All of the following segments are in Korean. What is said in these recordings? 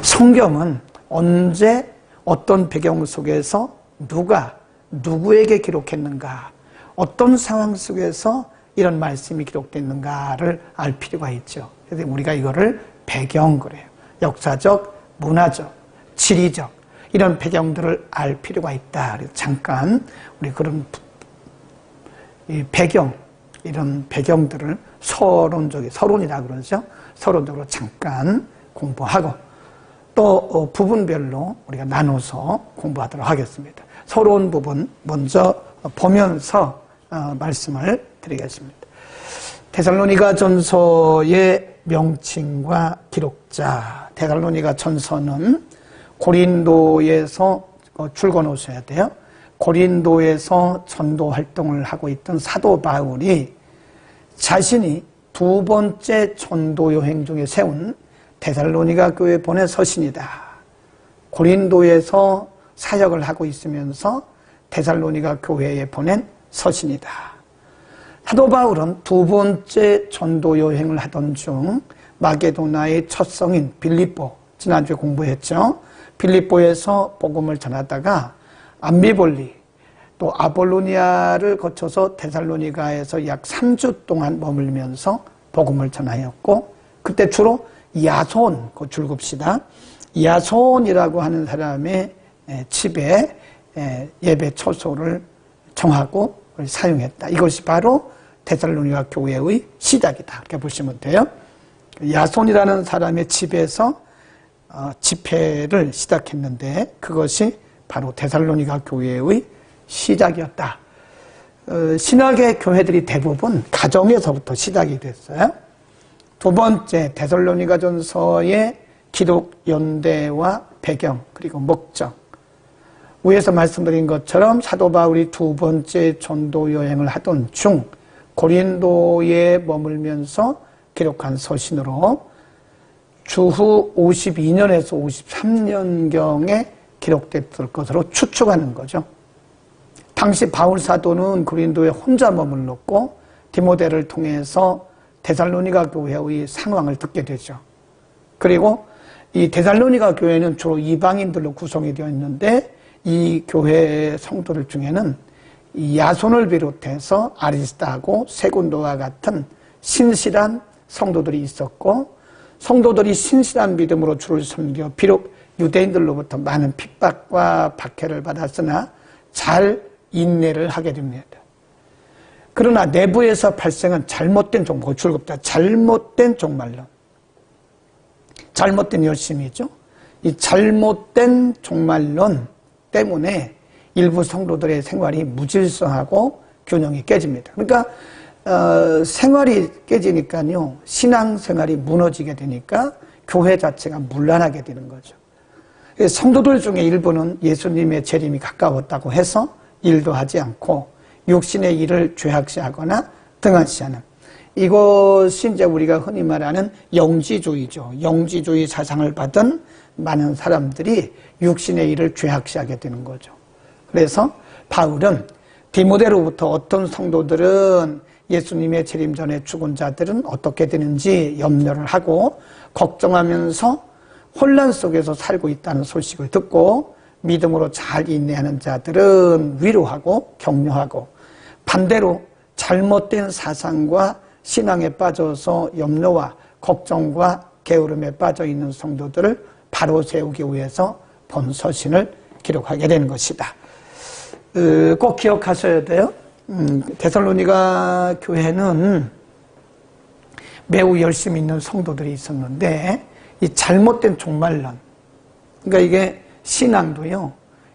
성경은 언제 어떤 배경 속에서 누가 누구에게 기록했는가, 어떤 상황 속에서 이런 말씀이 기록됐는가를 알 필요가 있죠. 그래서 우리가 이거를 배경 그래요. 역사적, 문화적, 지리적 이런 배경들을 알 필요가 있다. 그래서 잠깐 우리 그런 이 배경, 이런 배경들을 서론이라고 그러죠. 서론적으로 잠깐 공부하고 또 부분별로 우리가 나눠서 공부하도록 하겠습니다. 서론 부분 먼저 보면서 말씀을 드리겠습니다. 데살로니가 전서의 명칭과 기록자. 데살로니가 전서는 고린도에서 줄거 놓으셔야 돼요. 고린도에서 전도 활동을 하고 있던 사도 바울이 자신이 두 번째 전도 여행 중에 세운 데살로니가 교회에 보낸 서신이다. 고린도에서 사역을 하고 있으면서 데살로니가 교회에 보낸 서신이다. 사도 바울은 두 번째 전도 여행을 하던 중 마게도나의 첫 성인 빌립보, 지난주에 공부했죠. 빌립보에서 복음을 전하다가 암비볼리 또 아볼로니아를 거쳐서 데살로니가에서 약 3주 동안 머물면서 복음을 전하였고, 그때 주로 야손, 그 줄급시다. 야손이라고 하는 사람의 집에 예배 처소를 정하고 사용했다. 이것이 바로 데살로니가 교회의 시작이다. 이렇게 보시면 돼요. 야손이라는 사람의 집에서 집회를 시작했는데 그것이 바로 데살로니가 교회의 시작이었다. 신학의 교회들이 대부분 가정에서부터 시작이 됐어요. 두 번째 데살로니가 전서의 기록 연대와 배경 그리고 목적. 위에서 말씀드린 것처럼 사도 바울이 두 번째 전도 여행을 하던 중 고린도에 머물면서 기록한 서신으로 주후 52년에서 53년경에 기록됐을 것으로 추측하는 거죠. 당시 바울 사도는 고린도에 혼자 머물렀고 디모데를 통해서 데살로니가 교회의 상황을 듣게 되죠. 그리고 이 데살로니가 교회는 주로 이방인들로 구성이 되어 있는데 이 교회 성도들 중에는 이 야손을 비롯해서 아리스타고 세군도와 같은 신실한 성도들이 있었고, 성도들이 신실한 믿음으로 주를 섬겨 비록 유대인들로부터 많은 핍박과 박해를 받았으나 잘 인내를 하게 됩니다. 그러나 내부에서 발생한 잘못된 종말, 줄겁다. 잘못된 종말론, 잘못된 열심이죠. 이 잘못된 종말론 때문에 일부 성도들의 생활이 무질서하고 균형이 깨집니다. 그러니까 생활이 깨지니까요, 신앙생활이 무너지게 되니까 교회 자체가 문란하게 되는 거죠. 성도들 중에 일부는 예수님의 재림이 가까웠다고 해서 일도 하지 않고 육신의 일을 죄악시하거나 등한시하는, 이것이 이제 우리가 흔히 말하는 영지주의죠. 영지주의 사상을 받은 많은 사람들이 육신의 일을 죄악시하게 되는 거죠. 그래서 바울은 디모데로부터 어떤 성도들은 예수님의 재림 전에 죽은 자들은 어떻게 되는지 염려를 하고 걱정하면서 혼란 속에서 살고 있다는 소식을 듣고 믿음으로 잘 인내하는 자들은 위로하고 격려하고, 반대로 잘못된 사상과 신앙에 빠져서 염려와 걱정과 게으름에 빠져 있는 성도들을 바로 세우기 위해서 본 서신을 기록하게 되는 것이다. 꼭 기억하셔야 돼요. 데살로니가 교회는 매우 열심히 있는 성도들이 있었는데 이 잘못된 종말론, 그러니까 이게 신앙도요,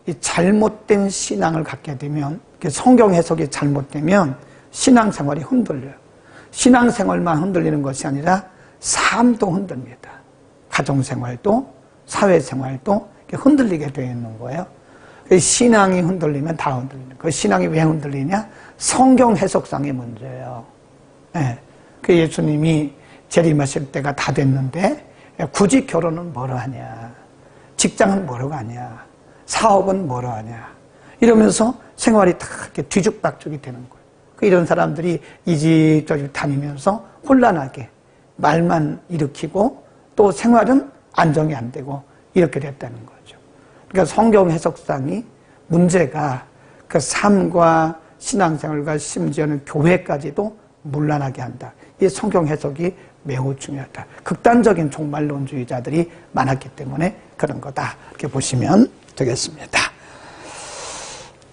이 잘못된 신앙을 갖게 되면, 성경 해석이 잘못되면 신앙생활이 흔들려요. 신앙생활만 흔들리는 것이 아니라 삶도 흔들립니다. 가정생활도 사회생활도 흔들리게 되어 있는 거예요. 신앙이 흔들리면 다 흔들리는 거예요. 신앙이 왜 흔들리냐? 성경 해석상의 문제예요. 네. 예수님이 재림하실 때가 다 됐는데 굳이 결혼은 뭐로 하냐, 직장은 뭐로 가냐, 사업은 뭐로 하냐, 이러면서 생활이 다 이렇게 뒤죽박죽이 되는 거예요. 이런 사람들이 이 집 저 집 다니면서 혼란하게 말만 일으키고 또 생활은 안정이 안 되고 이렇게 됐다는 거죠. 그러니까 성경 해석상이 문제가 그 삶과 신앙생활과 심지어는 교회까지도 문란하게 한다. 이 성경 해석이 매우 중요하다. 극단적인 종말론주의자들이 많았기 때문에 그런 거다. 이렇게 보시면 되겠습니다.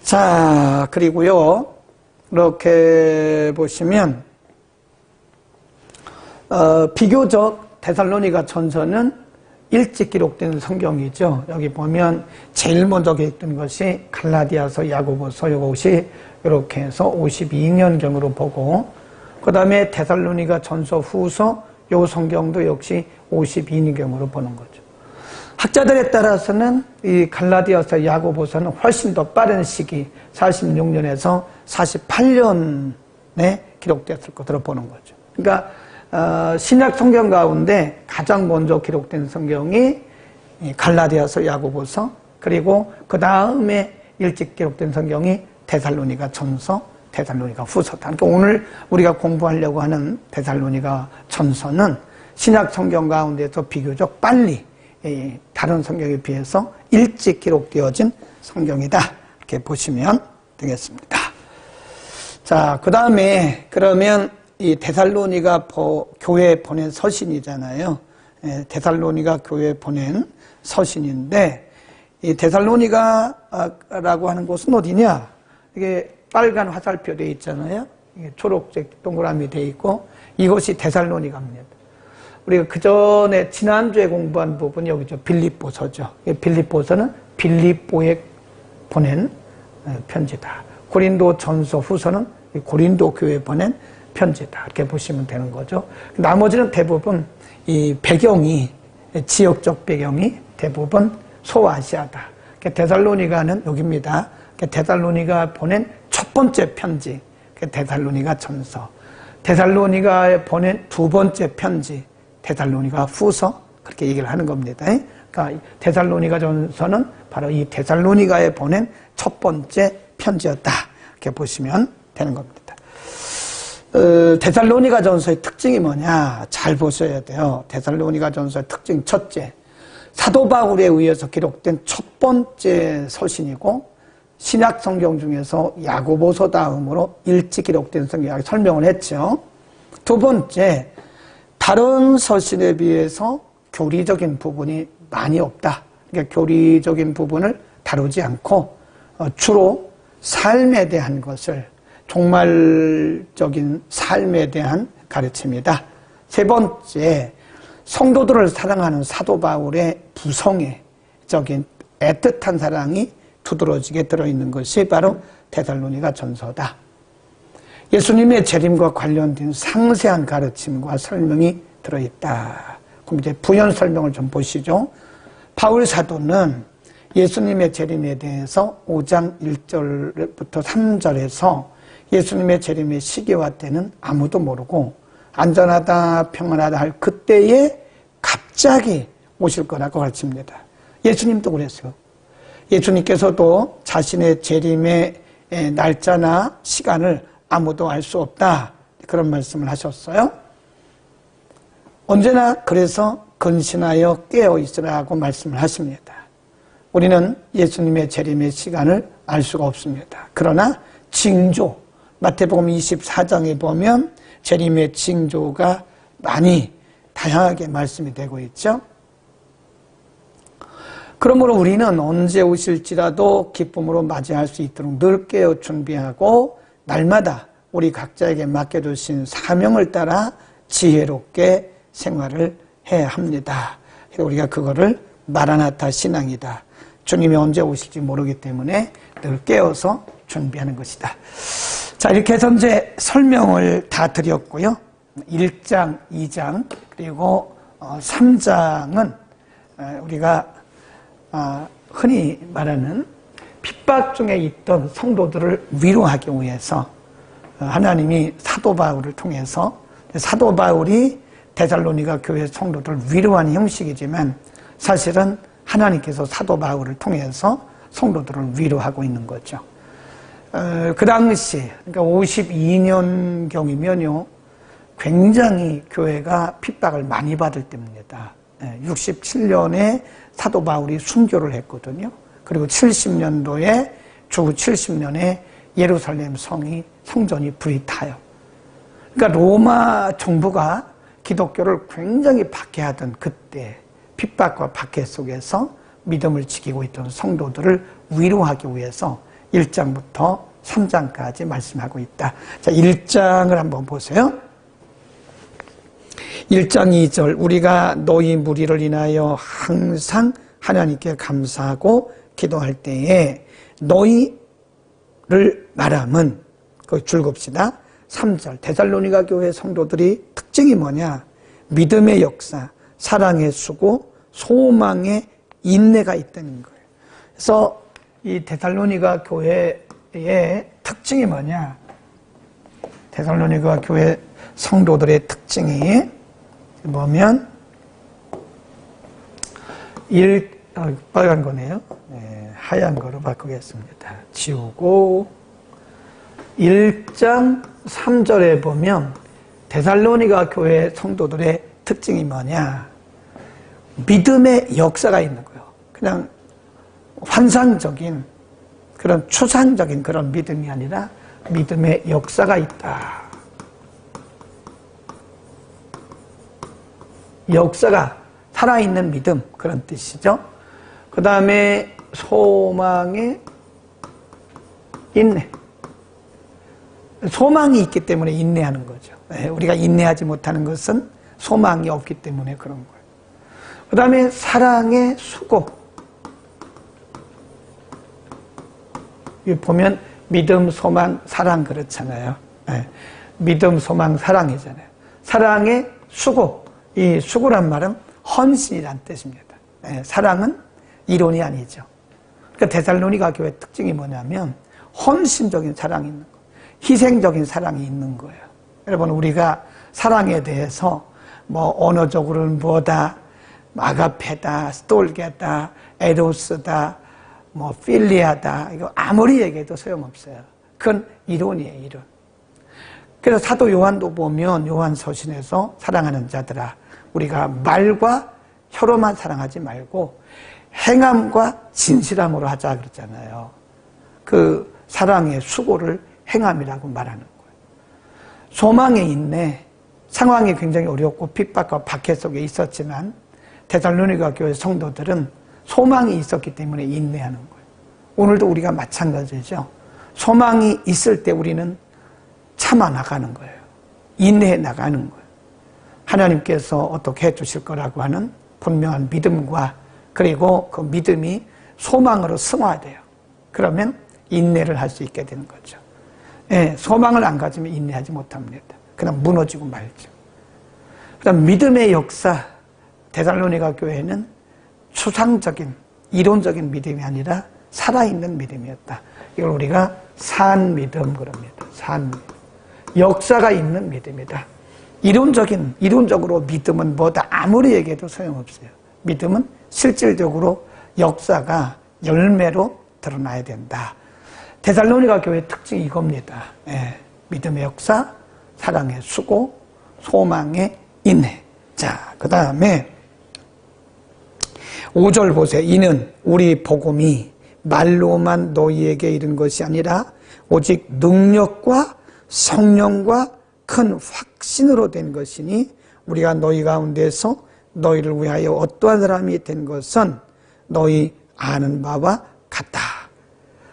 자, 그리고요, 이렇게 보시면, 비교적 데살로니가 전서는 일찍 기록된 성경이죠. 여기 보면 제일 먼저 기록된 것이 갈라디아서, 야고보서, 이것이 이렇게 해서 52년경으로 보고, 그 다음에 데살로니가 전서, 후서, 요 성경도 역시 52년경으로 보는 거죠. 학자들에 따라서는 이 갈라디아서, 야고보서는 훨씬 더 빠른 시기, 46년에서 48년에 기록됐을 것으로 보는 거죠. 그러니까 신약 성경 가운데 가장 먼저 기록된 성경이 갈라디아서, 야고보서, 그리고 그 다음에 일찍 기록된 성경이 데살로니가 전서, 데살로니가 후서다. 그러니까 오늘 우리가 공부하려고 하는 데살로니가 전서는 신약 성경 가운데서 비교적 빨리 다른 성경에 비해서 일찍 기록되어진 성경이다. 이렇게 보시면 되겠습니다. 자, 그 다음에 그러면 이 데살로니가 교회에 보낸 서신이잖아요. 데살로니가 교회에 보낸 서신인데, 이 데살로니가라고 하는 곳은 어디냐? 이게 빨간 화살표 되어 있잖아요. 이게 초록색 동그라미 되어 있고, 이것이 데살로니가입니다. 우리가 그 전에 지난주에 공부한 부분이 여기죠. 빌립보서죠. 빌립보서는 빌립보에 보낸 편지다. 고린도 전서, 후서는 고린도 교회에 보낸 편지다. 이렇게 보시면 되는 거죠. 나머지는 대부분 이 배경이, 지역적 배경이 대부분 소아시아다. 데살로니가는 여기입니다. 데살로니가 보낸 첫 번째 편지, 데살로니가 전서. 데살로니가에 보낸 두 번째 편지, 데살로니가 후서, 그렇게 얘기를 하는 겁니다. 그러니까 데살로니가 전서는 바로 이 데살로니가에 보낸 첫 번째 편지였다. 이렇게 보시면 되는 겁니다. 데살로니가 전서의 특징이 뭐냐? 잘 보셔야 돼요. 데살로니가 전서의 특징 첫째, 사도 바울에 의해서 기록된 첫 번째 서신이고, 신약 성경 중에서 야고보서 다음으로 일찍 기록된 성경, 설명을 했죠. 두 번째, 다른 서신에 비해서 교리적인 부분이 많이 없다. 그러니까 교리적인 부분을 다루지 않고 주로 삶에 대한 것을, 종말적인 삶에 대한 가르침이다. 세 번째, 성도들을 사랑하는 사도 바울의 부성애적인 애틋한 사랑이 두드러지게 들어있는 것이 바로 데살로니가 전서다. 예수님의 재림과 관련된 상세한 가르침과 설명이 들어있다. 그럼 이제 부연 설명을 좀 보시죠. 바울 사도는 예수님의 재림에 대해서 5장 1절부터 3절에서 예수님의 재림의 시기와 때는 아무도 모르고 안전하다, 평안하다 할 그때에 갑자기 오실 거라고 가르칩니다. 예수님도 그랬어요. 예수님께서도 자신의 재림의 날짜나 시간을 아무도 알 수 없다. 그런 말씀을 하셨어요. 언제나 그래서 근신하여 깨어 있으라고 말씀을 하십니다. 우리는 예수님의 재림의 시간을 알 수가 없습니다. 그러나 징조, 마태복음 24장에 보면 재림의 징조가 많이 다양하게 말씀이 되고 있죠. 그러므로 우리는 언제 오실지라도 기쁨으로 맞이할 수 있도록 늘 깨어 준비하고 날마다 우리 각자에게 맡겨주신 사명을 따라 지혜롭게 생활을 해야 합니다. 우리가 그거를 마라나타 신앙이다. 주님이 언제 오실지 모르기 때문에 늘 깨어서 준비하는 것이다. 자, 이렇게 해서 이제 설명을 다 드렸고요. 1장, 2장, 그리고 3장은 우리가 흔히 말하는 핍박 중에 있던 성도들을 위로하기 위해서 하나님이 사도 바울을 통해서, 사도 바울이 데살로니가 교회 성도들을 위로하는 형식이지만 사실은 하나님께서 사도 바울을 통해서 성도들을 위로하고 있는 거죠. 그 당시, 그러니까 52년경이면요, 굉장히 교회가 핍박을 많이 받을 때입니다. 67년에 사도 바울이 순교를 했거든요. 그리고 70년도에 주 70년에 예루살렘 성전이 불이 타요. 그러니까 로마 정부가 기독교를 굉장히 박해하던 그때 핍박과 박해 속에서 믿음을 지키고 있던 성도들을 위로하기 위해서 1장부터 3장까지 말씀하고 있다. 자, 1장을 한번 보세요. 1장 2절 우리가 너희 무리를 인하여 항상 하나님께 감사하고 기도할 때에 너희를 말함은 거기 줄겁시다. 3절 데살로니가 교회 성도들이 특징이 뭐냐? 믿음의 역사, 사랑의 수고, 소망의 인내가 있다는 거예요. 그래서 이 데살로니가 교회의 특징이 뭐냐? 데살로니가 교회 성도들의 특징이 뭐면 빨간 거네요. 네, 하얀 거로 바꾸겠습니다. 지우고 1장 3절에 보면 데살로니가 교회 성도들의 특징이 뭐냐? 믿음의 역사가 있는 거예요. 그냥 환상적인 그런 추상적인 그런 믿음이 아니라 믿음의 역사가 있다. 역사가 살아있는 믿음 그런 뜻이죠. 그 다음에 소망의 인내. 소망이 있기 때문에 인내하는 거죠. 우리가 인내하지 못하는 것은 소망이 없기 때문에 그런 거예요. 그 다음에 사랑의 수고. 여기 보면 믿음, 소망, 사랑 그렇잖아요. 믿음, 소망, 사랑이잖아요. 사랑의 수고. 이 수고란 말은 헌신이란 뜻입니다. 사랑은 이론이 아니죠. 그러니까 데살로니가 교회 특징이 뭐냐면 헌신적인 사랑이 있는 거예요. 희생적인 사랑이 있는 거예요. 여러분 우리가 사랑에 대해서 뭐 언어적으로는 뭐다, 아가페다, 스톨게다, 에로스다, 뭐 필리아다 이거 아무리 얘기해도 소용없어요. 그건 이론이에요, 이론. 그래서 사도 요한도 보면 요한 서신에서 사랑하는 자들아 우리가 말과 혀로만 사랑하지 말고 행함과 진실함으로 하자 그랬잖아요. 그 사랑의 수고를 행함이라고 말하는 거예요. 소망에 인내, 상황이 굉장히 어렵고 핍박과 박해 속에 있었지만 데살로니가 교회 성도들은 소망이 있었기 때문에 인내하는 거예요. 오늘도 우리가 마찬가지죠. 소망이 있을 때 우리는 참아 나가는 거예요. 인내해 나가는 거예요. 하나님께서 어떻게 해주실 거라고 하는 분명한 믿음과 그리고 그 믿음이 소망으로 승화돼요. 그러면 인내를 할 수 있게 되는 거죠. 소망을 안 가지면 인내하지 못합니다. 그냥 무너지고 말죠. 그다음 믿음의 역사, 데살로니가 교회는 추상적인 이론적인 믿음이 아니라 살아있는 믿음이었다. 이걸 우리가 산 믿음 그럽니다. 산 믿음. 역사가 있는 믿음이다. 이론적으로 믿음은 뭐다 아무리 얘기해도 소용없어요. 믿음은 실질적으로 역사가 열매로 드러나야 된다. 데살로니가 교회의 특징이 이겁니다. 믿음의 역사, 사랑의 수고, 소망의 인내. 자, 그 다음에 5절 보세요. 이는 우리 복음이 말로만 너희에게 이른 것이 아니라 오직 능력과 성령과 큰 확신으로 된 것이니 우리가 너희 가운데서 너희를 위하여 어떠한 사람이 된 것은 너희 아는 바와 같다.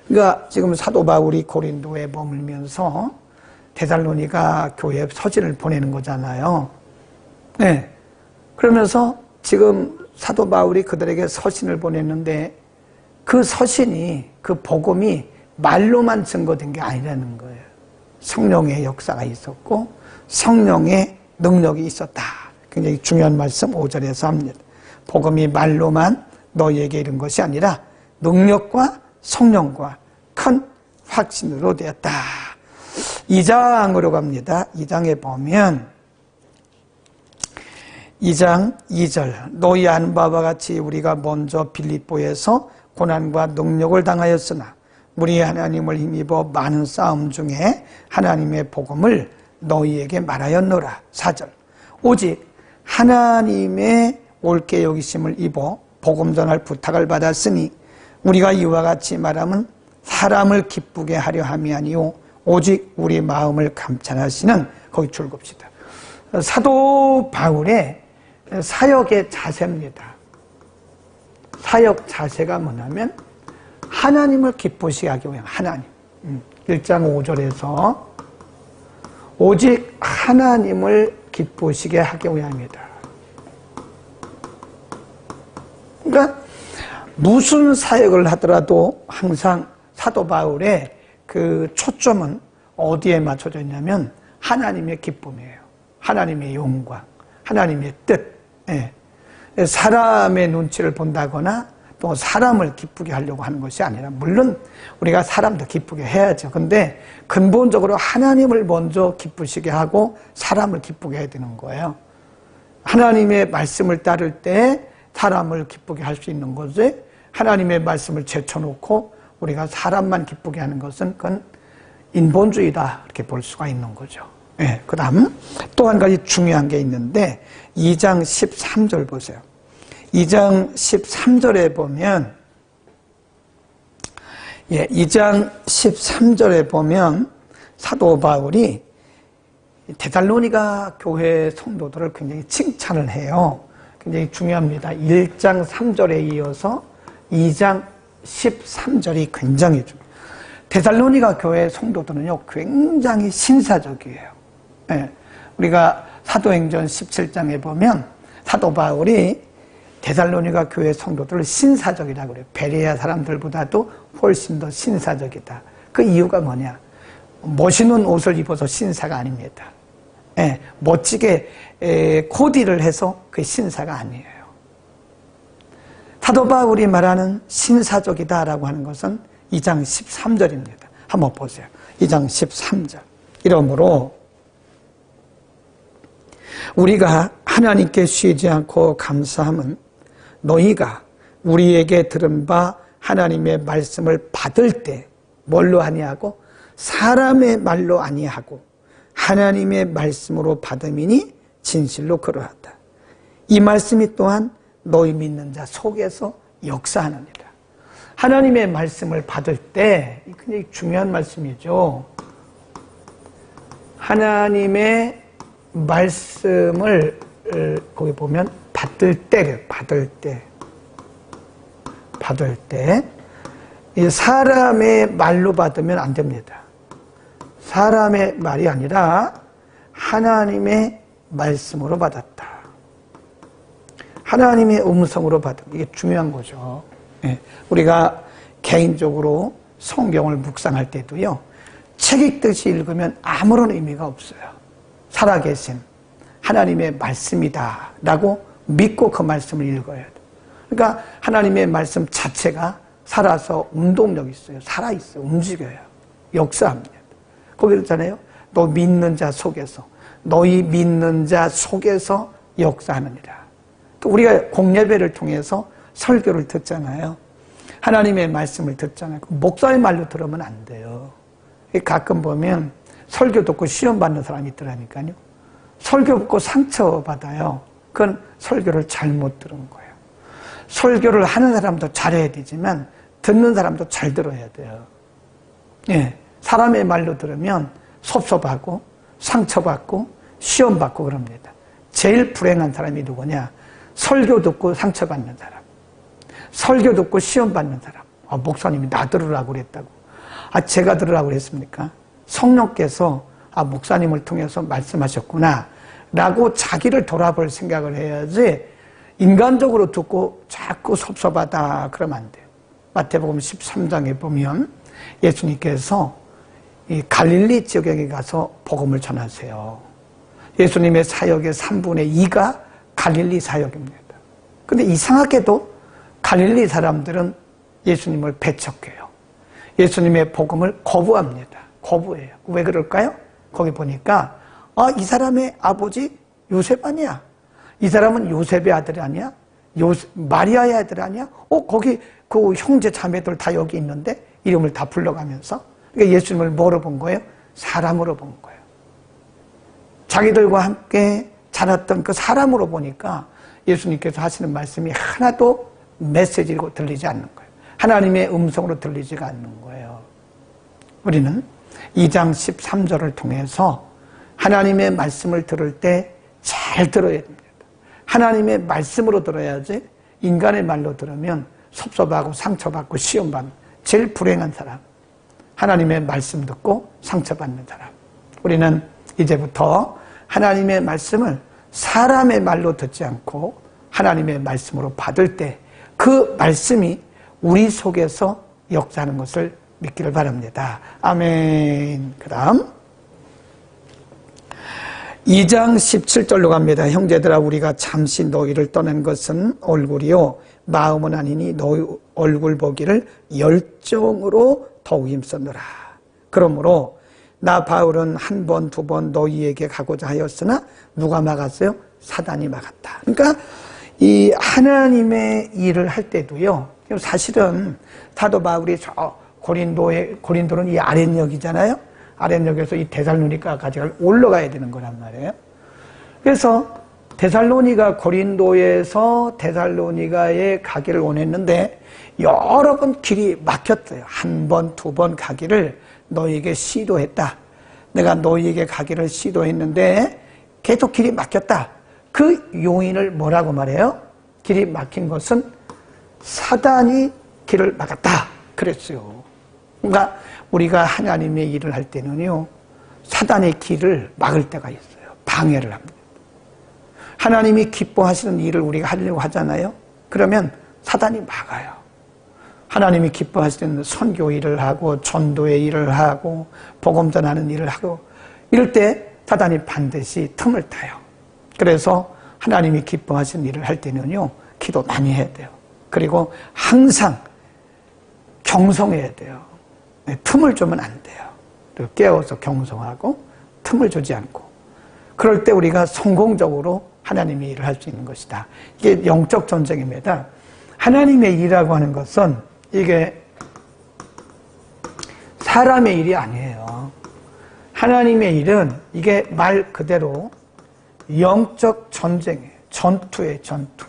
그러니까 지금 사도 바울이 고린도에 머물면서 데살로니가 교회에 서신을 보내는 거잖아요. 그러면서 지금 사도 바울이 그들에게 서신을 보냈는데 그 서신이 그 복음이 말로만 증거된 게 아니라는 거예요. 성령의 역사가 있었고 성령의 능력이 있었다. 굉장히 중요한 말씀 5절에서 합니다. 복음이 말로만 너희에게 이른 것이 아니라 능력과 성령과 큰 확신으로 되었다. 2장으로 갑니다. 2장에 보면 2장 2절 너희 아는 바와 같이 우리가 먼저 빌립보에서 고난과 능력을 당하였으나 우리 하나님을 힘입어 많은 싸움 중에 하나님의 복음을 너희에게 말하였노라. 4절 오직 하나님의 옳게 여기심을 입어 복음 전할 부탁을 받았으니 우리가 이와 같이 말하면 사람을 기쁘게 하려 함이 아니요 오직 우리 마음을 감찰하시는, 거기 줄겁시다. 사도 바울의 사역의 자세입니다. 사역 자세가 뭐냐면 하나님을 기쁘시게 하기 위한, 하나님. 1장 5절에서 오직 하나님을 기쁘시게 하기 위함이다. 그러니까 무슨 사역을 하더라도 항상 사도 바울의 그 초점은 어디에 맞춰져 있냐면 하나님의 기쁨이에요. 하나님의 영광, 하나님의 뜻. 예. 사람의 눈치를 본다거나 또 사람을 기쁘게 하려고 하는 것이 아니라, 물론 우리가 사람도 기쁘게 해야죠. 근데 근본적으로 하나님을 먼저 기쁘시게 하고 사람을 기쁘게 해야 되는 거예요. 하나님의 말씀을 따를 때 사람을 기쁘게 할 수 있는 거지, 하나님의 말씀을 제쳐놓고 우리가 사람만 기쁘게 하는 것은 그건 인본주의다, 이렇게 볼 수가 있는 거죠. 예, 그 다음 또 한 가지 중요한 게 있는데 2장 13절 보세요. 2장 13절에 보면, 2장 13절에 보면 사도 바울이 데살로니가 교회 성도들을 굉장히 칭찬을 해요. 굉장히 중요합니다. 1장 3절에 이어서 2장 13절이 굉장히 중요해요. 데살로니가 교회 성도들은요, 굉장히 신사적이에요. 네. 우리가 사도행전 17장에 보면 사도 바울이 데살로니가 교회 성도들을 신사적이라고 그래요. 베레아 사람들보다도 훨씬 더 신사적이다. 그 이유가 뭐냐? 멋있는 옷을 입어서 신사가 아닙니다. 네. 멋지게 코디를 해서 그게 신사가 아니에요. 사도 바울이 말하는 신사적이다라고 하는 것은 2장 13절입니다. 한번 보세요. 2장 13절. 이러므로 우리가 하나님께 쉬지 않고 감사함은 너희가 우리에게 들은 바 하나님의 말씀을 받을 때 뭘로 아니하고 사람의 말로 아니하고 하나님의 말씀으로 받음이니 진실로 그러하다. 이 말씀이 또한 너희 믿는 자 속에서 역사하느니라. 하나님의 말씀을 받을 때, 굉장히 중요한 말씀이죠. 하나님의 말씀을 거기 보면 받을 때 이 사람의 말로 받으면 안 됩니다. 사람의 말이 아니라 하나님의 말씀으로 받았다. 하나님의 음성으로 받은, 이게 중요한 거죠. 우리가 개인적으로 성경을 묵상할 때도요, 책 읽듯이 읽으면 아무런 의미가 없어요. 살아계신 하나님의 말씀이다 라고 믿고 그 말씀을 읽어야 돼요. 그러니까 하나님의 말씀 자체가 살아서 운동력이 있어요. 살아있어요. 움직여요. 역사합니다. 거기 있잖아요. 너 믿는 자 속에서, 너희 믿는 자 속에서 역사하느니라. 또 우리가 공예배를 통해서 설교를 듣잖아요. 하나님의 말씀을 듣잖아요. 목사의 말로 들으면 안 돼요. 가끔 보면 설교 듣고 시험 받는 사람이 있더라니까요. 설교 듣고 상처받아요. 그건 설교를 잘못 들은 거예요. 설교를 하는 사람도 잘해야 되지만 듣는 사람도 잘 들어야 돼요. 예, 사람의 말로 들으면 섭섭하고 상처받고 시험받고 그럽니다. 제일 불행한 사람이 누구냐? 설교 듣고 상처받는 사람, 설교 듣고 시험받는 사람. 목사님이 나 들으라고 그랬다고. 제가 들으라고 그랬습니까? 성령께서 목사님을 통해서 말씀하셨구나 라고 자기를 돌아볼 생각을 해야지, 인간적으로 듣고 자꾸 섭섭하다 그러면 안 돼요. 마태복음 13장에 보면 예수님께서 이 갈릴리 지역에 가서 복음을 전하세요. 예수님의 사역의 3분의 2가 갈릴리 사역입니다. 근데 이상하게도 갈릴리 사람들은 예수님을 배척해요. 예수님의 복음을 거부합니다. 거부해요. 왜 그럴까요? 거기 보니까 이 사람의 아버지 요셉 아니야? 이 사람은 요셉의 아들 아니야? 마리아의 아들 아니야? 거기 그 형제 자매들 다 여기 있는데, 이름을 다 불러가면서. 그러니까 예수님을 뭐로 본 거예요? 사람으로 본 거예요. 자기들과 함께 자랐던 그 사람으로 보니까 예수님께서 하시는 말씀이 하나도 메시지로 들리지 않는 거예요. 하나님의 음성으로 들리지가 않는 거예요. 우리는 2장 13절을 통해서 하나님의 말씀을 들을 때 잘 들어야 됩니다. 하나님의 말씀으로 들어야지 인간의 말로 들으면 섭섭하고 상처받고 시험받는 제일 불행한 사람. 하나님의 말씀 듣고 상처받는 사람. 우리는 이제부터 하나님의 말씀을 사람의 말로 듣지 않고 하나님의 말씀으로 받을 때 그 말씀이 우리 속에서 역사하는 것을 믿기를 바랍니다. 아멘. 그 다음 2장 17절로 갑니다. 형제들아 우리가 잠시 너희를 떠난 것은 얼굴이요 마음은 아니니 너희 얼굴 보기를 열정으로 더욱 힘쓰느라. 그러므로 나 바울은 한 번, 두 번 너희에게 가고자 하였으나 누가 막았어요? 사단이 막았다. 그러니까 이 하나님의 일을 할 때도요. 사실은 사도 바울이 저 고린도는 이 아랫역이잖아요. 아랫역에서 이 데살로니가까지 올라가야 되는 거란 말이에요. 그래서 데살로니가 고린도에서 데살로니가에 가기를 원했는데 여러 번 길이 막혔어요. 한 번, 두 번 가기를 너희에게 시도했다. 내가 너희에게 가기를 시도했는데 계속 길이 막혔다. 그 요인을 뭐라고 말해요? 길이 막힌 것은 사단이 길을 막았다. 그랬어요. 그러니까 우리가 하나님의 일을 할 때는요, 사단의 길을 막을 때가 있어요. 방해를 합니다. 하나님이 기뻐하시는 일을 우리가 하려고 하잖아요. 그러면 사단이 막아요. 하나님이 기뻐하시는 선교 일을 하고 전도의 일을 하고 복음 전하는 일을 하고 이럴 때 사단이 반드시 틈을 타요. 그래서 하나님이 기뻐하시는 일을 할 때는요, 기도 많이 해야 돼요. 그리고 항상 경성해야 돼요. 틈을 주면 안 돼요. 깨워서 경성하고 틈을 주지 않고 그럴 때 우리가 성공적으로 하나님의 일을 할 수 있는 것이다. 이게 영적 전쟁입니다. 하나님의 일이라고 하는 것은 이게 사람의 일이 아니에요. 하나님의 일은 이게 말 그대로 영적 전쟁이에요. 전투예요. 전투.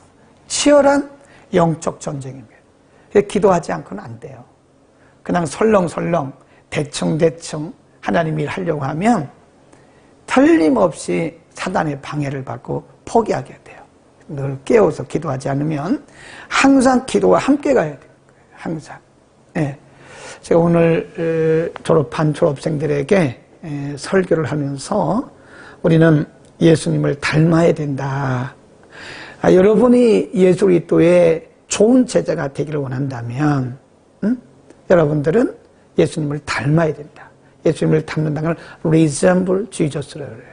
치열한 영적 전쟁입니다. 기도하지 않고는 안 돼요. 그냥 설렁설렁 대충대충 하나님 일 하려고 하면 틀림없이 사단의 방해를 받고 포기하게 돼요. 늘 깨워서 기도하지 않으면 항상 기도와 함께 가야 돼요. 항상. 예. 제가 오늘 졸업한 졸업생들에게 설교를 하면서 우리는 예수님을 닮아야 된다. 여러분이 예수 그리스도의 좋은 제자가 되기를 원한다면 여러분들은 예수님을 닮아야 된다. 예수님을 닮는다는 걸 resemble Jesus라고 그래요.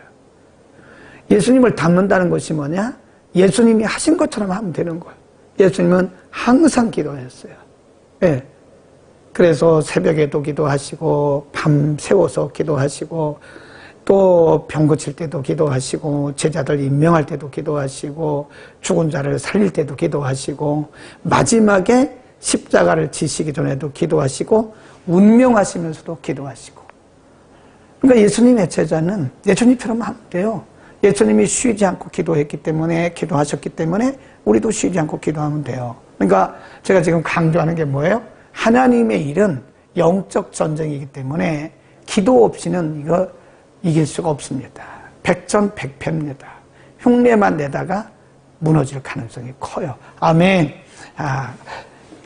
예수님을 닮는다는 것이 뭐냐? 예수님이 하신 것처럼 하면 되는 거예요. 예수님은 항상 기도하셨어요. 예. 그래서 새벽에도 기도하시고 밤 새워서 기도하시고 또 병 고칠 때도 기도하시고 제자들 임명할 때도 기도하시고 죽은 자를 살릴 때도 기도하시고 마지막에 십자가를 지시기 전에도 기도하시고 운명하시면서도 기도하시고. 그러니까 예수님의 제자는 예수님처럼 하면 돼요. 예수님이 쉬지 않고 기도했기 때문에 기도하셨기 때문에 우리도 쉬지 않고 기도하면 돼요. 그러니까 제가 지금 강조하는 게 뭐예요? 하나님의 일은 영적 전쟁이기 때문에 기도 없이는 이거 이길 수가 없습니다. 백전백패입니다. 흉내만 내다가 무너질 가능성이 커요. 아멘.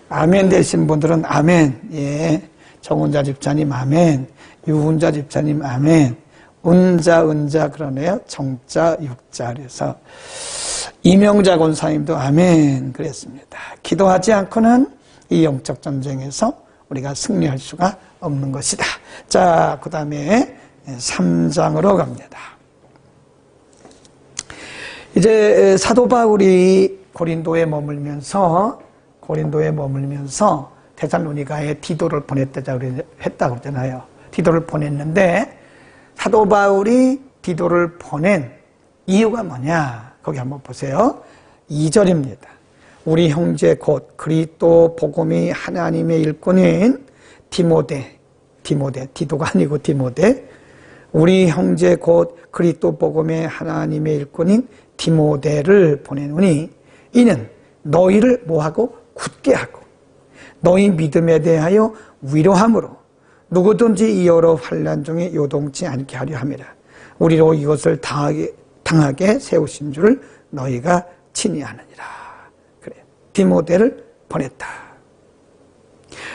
아멘 되신 분들은 아멘. 예. 정운자 집사님 아멘. 유운자 집사님 아멘. 은자 그러네요. 정자 육자. 그래서 이명자 권사님도 아멘 그랬습니다. 기도하지 않고는 이 영적 전쟁에서 우리가 승리할 수가 없는 것이다. 자, 그 다음에 3장으로 갑니다. 이제 사도 바울이 고린도에 머물면서 데살로니가에 디도를 보냈다고 그러잖아요. 디도를 보냈는데 사도 바울이 디도를 보낸 이유가 뭐냐? 거기 한번 보세요. 2절입니다. 우리 형제 곧 그리스도 복음이 하나님의 일꾼인 디도가 아니고 디모데. 우리 형제 곧 그리스도 복음의 하나님의 일꾼인 디모데를 보내노니 이는 너희를 뭐하고? 굳게 하고 너희 믿음에 대하여 위로함으로 누구든지 이 여러 환난 중에 요동치 않게 하려 함이라. 우리로 이것을 당하게 세우신 줄을 너희가 친히 아느니라. 그래, 디모데를 보냈다.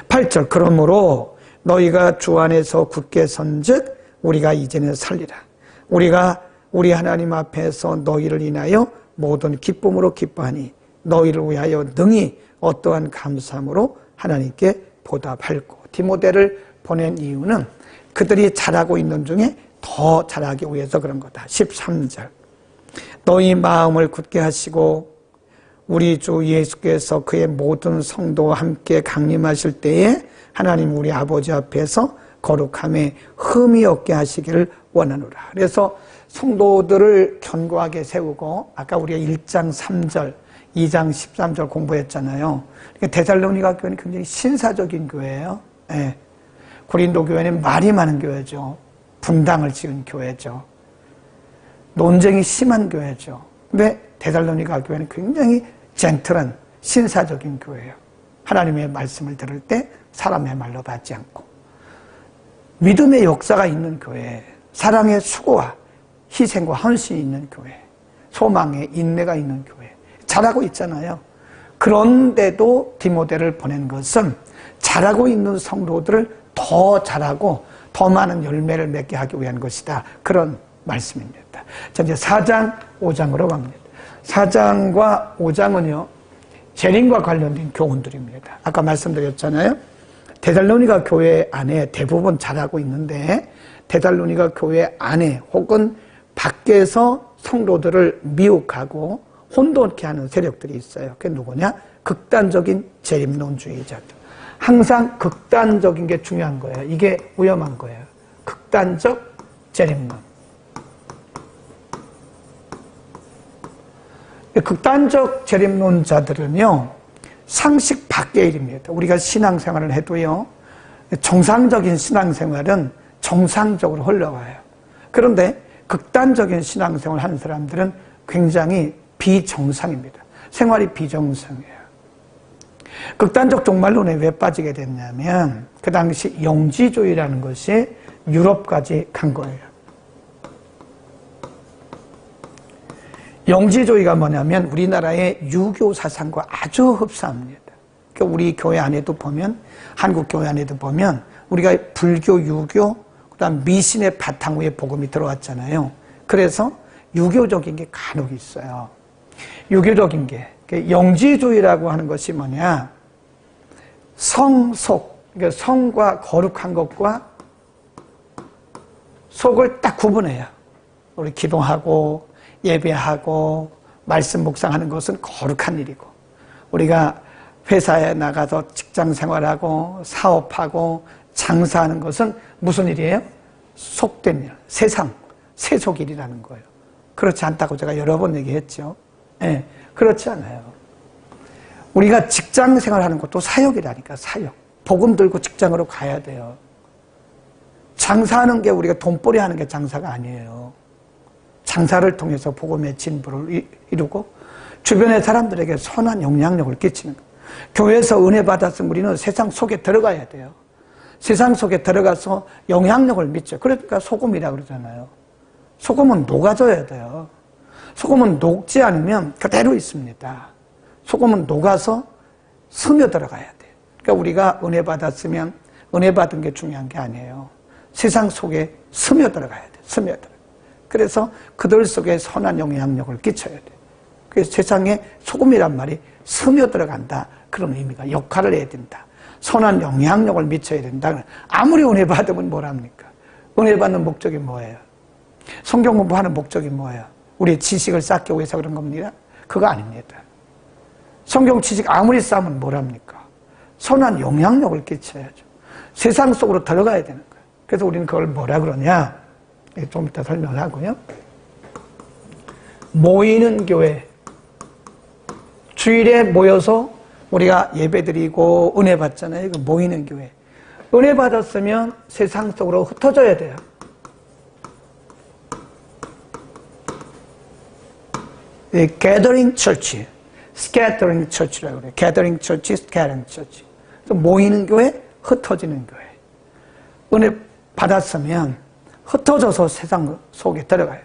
8절 그러므로 너희가 주 안에서 굳게 선즉 우리가 이제는 살리라. 우리가 우리 하나님 앞에서 너희를 인하여 모든 기쁨으로 기뻐하니 너희를 위하여 능히 어떠한 감사함으로 하나님께 보답할고. 디모데를 보낸 이유는 그들이 잘하고 있는 중에 더 잘하기 위해서 그런 거다. 13절 너희 마음을 굳게 하시고 우리 주 예수께서 그의 모든 성도와 함께 강림하실 때에 하나님 우리 아버지 앞에서 거룩함에 흠이 없게 하시기를 원하노라. 그래서 성도들을 견고하게 세우고 아까 우리가 1장 3절 2장 13절 공부했잖아요. 그러니까 데살로니가 교회는 굉장히 신사적인 교회예요. 네. 고린도 교회는 말이 많은 교회죠. 분당을 지은 교회죠. 논쟁이 심한 교회죠. 근데 데살로니가 교회는 굉장히 젠틀한 신사적인 교회예요. 하나님의 말씀을 들을 때 사람의 말로 받지 않고 믿음의 역사가 있는 교회, 사랑의 수고와 희생과 헌신이 있는 교회, 소망의 인내가 있는 교회, 잘하고 있잖아요. 그런데도 디모데를 보낸 것은 잘하고 있는 성도들을 더 잘하고 더 많은 열매를 맺게 하기 위한 것이다. 그런 말씀입니다. 자, 이제 4장, 5장으로 갑니다. 4장과 5장은요, 재림과 관련된 교훈들입니다. 아까 말씀드렸잖아요. 데살로니가 교회 안에 대부분 잘하고 있는데 데살로니가 교회 안에 혹은 밖에서 성도들을 미혹하고 혼돈케 하는 세력들이 있어요. 그게 누구냐? 극단적인 재림론주의자들. 항상 극단적인 게 중요한 거예요. 이게 위험한 거예요. 극단적 재림론. 극단적 재림론자들은요, 상식 밖의 일입니다. 우리가 신앙생활을 해도요, 정상적인 신앙생활은 정상적으로 흘러가요. 그런데 극단적인 신앙생활을 하는 사람들은 굉장히 비정상입니다. 생활이 비정상이에요. 극단적 종말론에 왜 빠지게 됐냐면 그 당시 영지주의라는 것이 유럽까지 간 거예요. 영지주의가 뭐냐면 우리나라의 유교 사상과 아주 흡사합니다. 그러니까 우리 교회 안에도 보면, 한국 교회 안에도 보면 우리가 불교, 유교, 그다음 미신의 바탕 위에 복음이 들어왔잖아요. 그래서 유교적인 게 간혹 있어요. 유교적인 게 영지주의라고 하는 것이 뭐냐? 성속, 그러니까 성과 거룩한 것과 속을 딱 구분해요. 우리 기도하고 예배하고 말씀 묵상하는 것은 거룩한 일이고, 우리가 회사에 나가서 직장 생활하고 사업하고 장사하는 것은 무슨 일이에요? 속된 일, 세상, 세속일이라는 거예요. 그렇지 않다고 제가 여러 번 얘기했죠. 네, 그렇지 않아요. 우리가 직장 생활하는 것도 사역이라니까, 사역. 복음 들고 직장으로 가야 돼요. 장사하는 게 우리가 돈벌이 하는 게 장사가 아니에요. 장사를 통해서 복음의 진보를 이루고 주변의 사람들에게 선한 영향력을 끼치는 거예요. 교회에서 은혜 받았으면 우리는 세상 속에 들어가야 돼요. 세상 속에 들어가서 영향력을 미쳐. 그러니까 소금이라 그러잖아요. 소금은 녹아져야 돼요. 소금은 녹지 않으면 그대로 있습니다. 소금은 녹아서 스며들어가야 돼요. 그러니까 우리가 은혜 받았으면 은혜 받은 게 중요한 게 아니에요. 세상 속에 스며들어가야 돼요. 스며들어. 그래서 그들 속에 선한 영향력을 끼쳐야 돼. 그래서 세상에 소금이란 말이 스며들어간다. 그런 의미가, 역할을 해야 된다. 선한 영향력을 미쳐야 된다. 아무리 은혜 받으면 뭐랍니까? 은혜 받는 목적이 뭐예요? 성경 공부하는 목적이 뭐예요? 우리의 지식을 쌓기 위해서 그런 겁니다. 그거 아닙니다. 성경 지식 아무리 쌓으면 뭐랍니까? 선한 영향력을 끼쳐야죠. 세상 속으로 들어가야 되는 거예요. 그래서 우리는 그걸 뭐라 그러냐? 좀 이따 설명을 하고요. 모이는 교회. 주일에 모여서 우리가 예배드리고 은혜 받잖아요. 그 모이는 교회. 은혜 받았으면 세상 속으로 흩어져야 돼요. gathering church. scattering church라고 그래요. gathering church, scattering church. 모이는 교회, 흩어지는 교회. 은혜 받았으면 흩어져서 세상 속에 들어가요.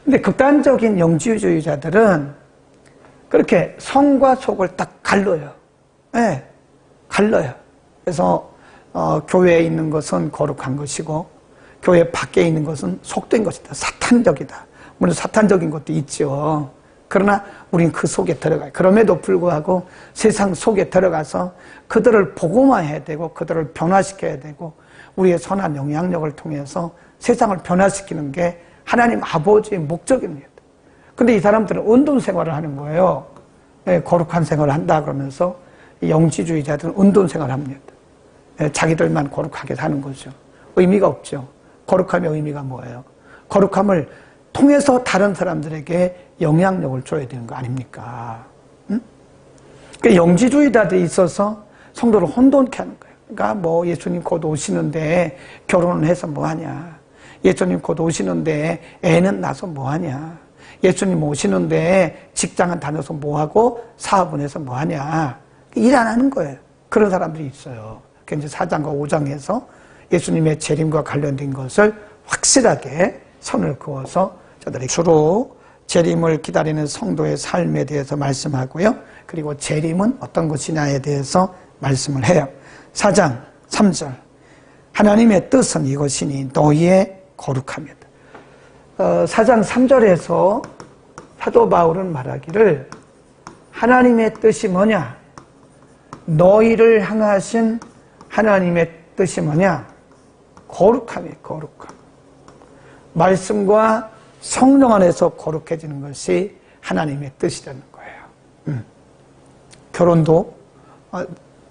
근데 극단적인 영지주의자들은 그렇게 성과 속을 딱 갈라요. 네, 갈라요. 그래서 교회에 있는 것은 거룩한 것이고 교회 밖에 있는 것은 속된 것이다. 사탄적이다. 물론 사탄적인 것도 있죠. 그러나 우린 그 속에 들어가요. 그럼에도 불구하고 세상 속에 들어가서 그들을 복음화해야 되고 그들을 변화시켜야 되고 우리의 선한 영향력을 통해서 세상을 변화시키는 게 하나님 아버지의 목적입니다. 근데 이 사람들은 운동 생활을 하는 거예요. 네, 거룩한 생활을 한다 그러면서 영지주의자들은 운동 생활을 합니다. 네, 자기들만 거룩하게 사는 거죠. 의미가 없죠. 거룩함의 의미가 뭐예요? 거룩함을 통해서 다른 사람들에게 영향력을 줘야 되는 거 아닙니까? 응? 그러니까 영지주의자들이 있어서 성도를 혼돈케 하는 거예요. 그러니까 뭐 예수님 곧 오시는데 결혼을 해서 뭐하냐? 예수님 곧 오시는데 애는 낳아서 뭐하냐? 예수님 오시는데 직장은 다녀서 뭐하고 사업은 해서 뭐하냐? 일 안 하는 거예요. 그런 사람들이 있어요. 그 이제 4장과 5장에서 예수님의 재림과 관련된 것을 확실하게 선을 그어서 저들이 주로 재림을 기다리는 성도의 삶에 대해서 말씀하고요. 그리고 재림은 어떤 것이냐에 대해서 말씀을 해요. 4장 3절 하나님의 뜻은 이것이니 너희의 거룩함이다. 4장 3절에서 사도 바울은 말하기를 하나님의 뜻이 뭐냐? 너희를 향하신 하나님의 뜻이 뭐냐? 거룩함이에요. 거룩함. 말씀과 성령 안에서 거룩해지는 것이 하나님의 뜻이라는 거예요. 결혼도